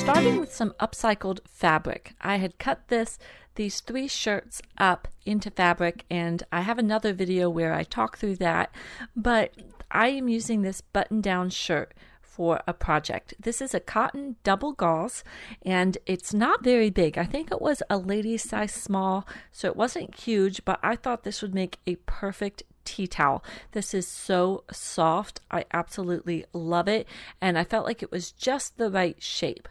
starting with some upcycled fabric. I had cut these 3 shirts up into fabric, and I have another video where I talk through that, but I am using this button-down shirt for a project. This is a cotton double gauze, and it's not very big. I think it was a ladies size small, so it wasn't huge, but I thought this would make a perfect tea towel. This is so soft. I absolutely love it, and I felt like it was just the right shape.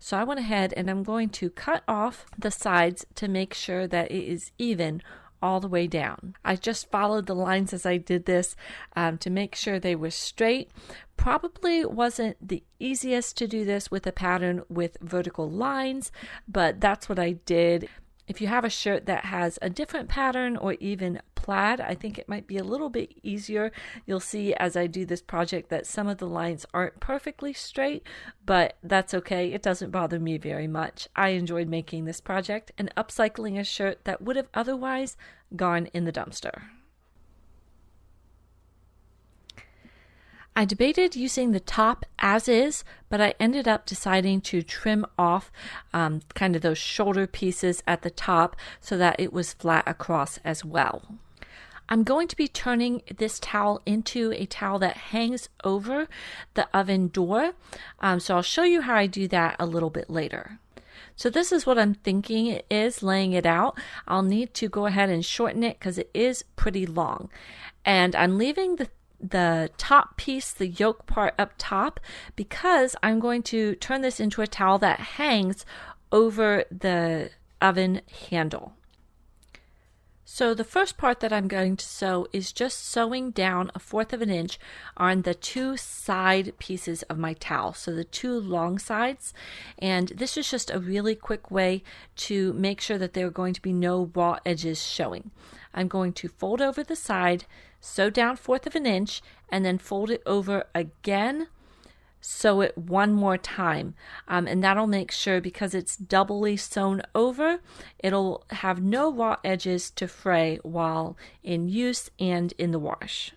So I went ahead and I'm going to cut off the sides to make sure that it is even all the way down. I just followed the lines as I did this to make sure they were straight. Probably wasn't the easiest to do this with a pattern with vertical lines, but that's what I did. If you have a shirt that has a different pattern or even plaid, I think it might be a little bit easier. You'll see as I do this project that some of the lines aren't perfectly straight, but that's okay. It doesn't bother me very much. I enjoyed making this project and upcycling a shirt that would have otherwise gone in the dumpster. I debated using the top as is, but I ended up deciding to trim off kind of those shoulder pieces at the top so that it was flat across as well. I'm going to be turning this towel into a towel that hangs over the oven door, so I'll show you how I do that a little bit later. So this is what I'm thinking it is, laying it out. I'll need to go ahead and shorten it because it is pretty long. And I'm leaving the top piece, the yoke part up top, because I'm going to turn this into a towel that hangs over the oven handle. So the first part that I'm going to sew is just sewing down 1/4 of an inch on the 2 side pieces of my towel, so the 2 long sides. And this is just a really quick way to make sure that there are going to be no raw edges showing. I'm going to fold over the side, sew down 1/4 of an inch, and then fold it over again, sew it one more time, and that'll make sure, because it's doubly sewn over, it'll have no raw edges to fray while in use and in the wash.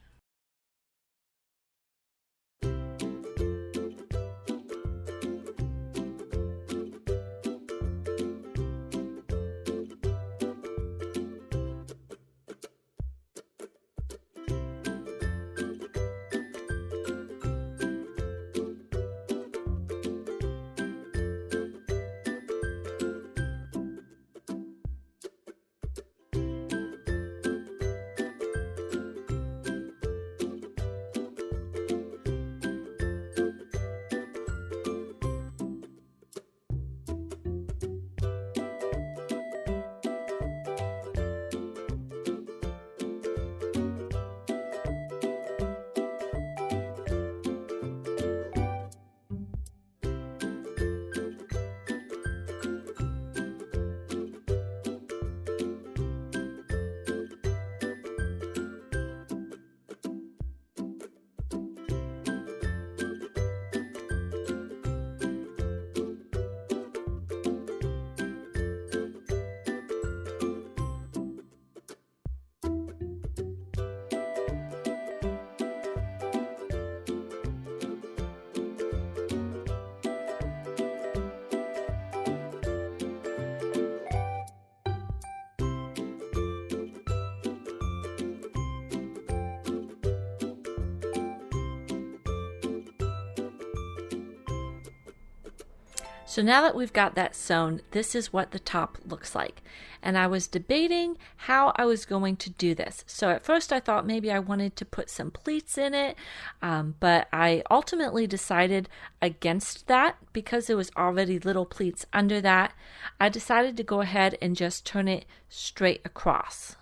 So now that we've got that sewn, this is what the top looks like. And I was debating how I was going to do this. So at first I thought maybe I wanted to put some pleats in it, but I ultimately decided against that because there was already little pleats under that. I decided to go ahead and just turn it straight across.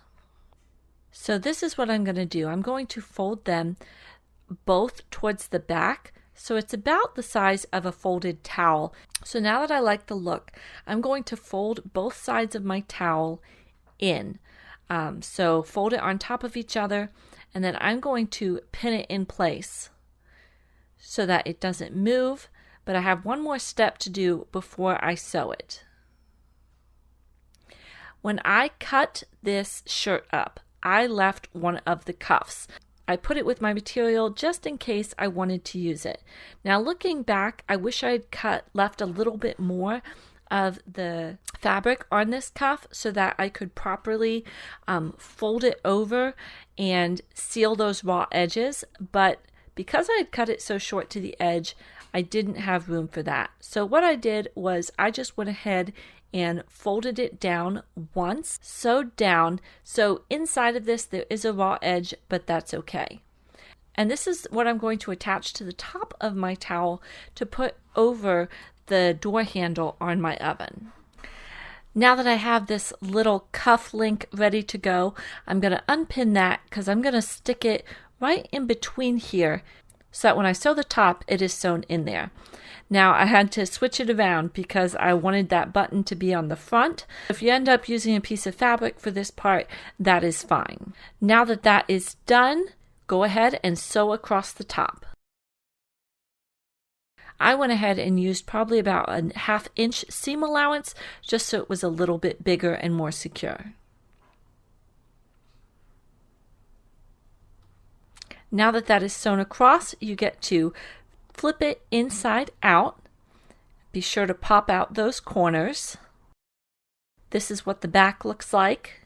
So this is what I'm going to do. I'm going to fold them both towards the back, so it's about the size of a folded towel. So now that I like the look, I'm going to fold both sides of my towel in. So fold it on top of each other, and then I'm going to pin it in place so that it doesn't move, but I have one more step to do before I sew it. When I cut this shirt up, I left one of the cuffs. I put it with my material just in case I wanted to use it. Now looking back, I wish I had left a little bit more of the fabric on this cuff so that I could properly fold it over and seal those raw edges, but because I had cut it so short to the edge, I didn't have room for that. So what I did was I just went ahead and folded it down once, sewed down, so inside of this there is a raw edge, but that's okay. And this is what I'm going to attach to the top of my towel to put over the door handle on my oven. Now that I have this little cuff link ready to go, I'm going to unpin that because I'm going to stick it right in between here so that when I sew the top, it is sewn in there. Now I had to switch it around because I wanted that button to be on the front. If you end up using a piece of fabric for this part, that is fine. Now that that is done, go ahead and sew across the top. I went ahead and used probably about a 1/2 inch seam allowance just so it was a little bit bigger and more secure. Now that that is sewn across, you get to flip it inside out. Be sure to pop out those corners. This is what the back looks like.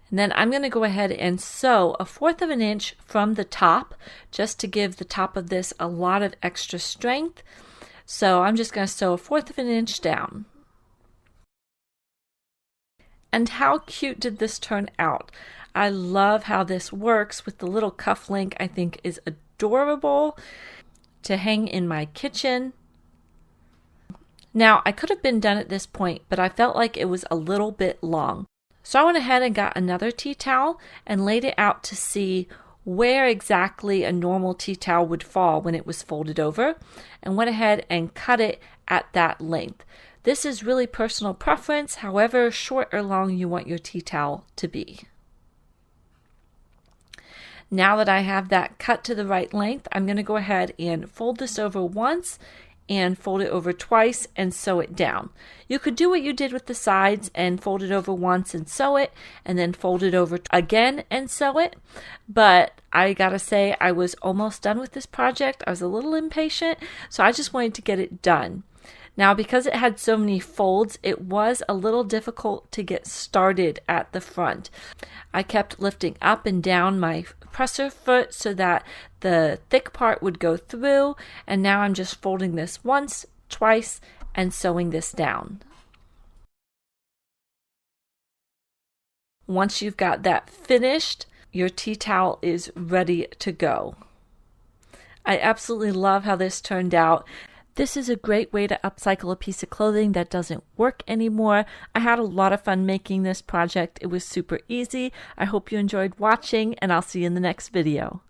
And then I'm going to go ahead and sew 1/4 of an inch from the top just to give the top of this a lot of extra strength. So I'm just going to sew 1/4 of an inch down. And how cute did this turn out? I love how this works with the little cuff link. I think is adorable to hang in my kitchen. Now I could have been done at this point, but I felt like it was a little bit long. So I went ahead and got another tea towel and laid it out to see where exactly a normal tea towel would fall when it was folded over, and went ahead and cut it at that length. This is really personal preference, however short or long you want your tea towel to be. Now that I have that cut to the right length, I'm going to go ahead and fold this over once and fold it over twice and sew it down. You could do what you did with the sides and fold it over once and sew it, and then fold it over again and sew it. But I gotta say, I was almost done with this project. I was a little impatient, so I just wanted to get it done. Now, because it had so many folds, it was a little difficult to get started at the front. I kept lifting up and down my presser foot so that the thick part would go through, and now I'm just folding this once, twice, and sewing this down. Once you've got that finished, your tea towel is ready to go. I absolutely love how this turned out. This is a great way to upcycle a piece of clothing that doesn't work anymore. I had a lot of fun making this project. It was super easy. I hope you enjoyed watching, and I'll see you in the next video.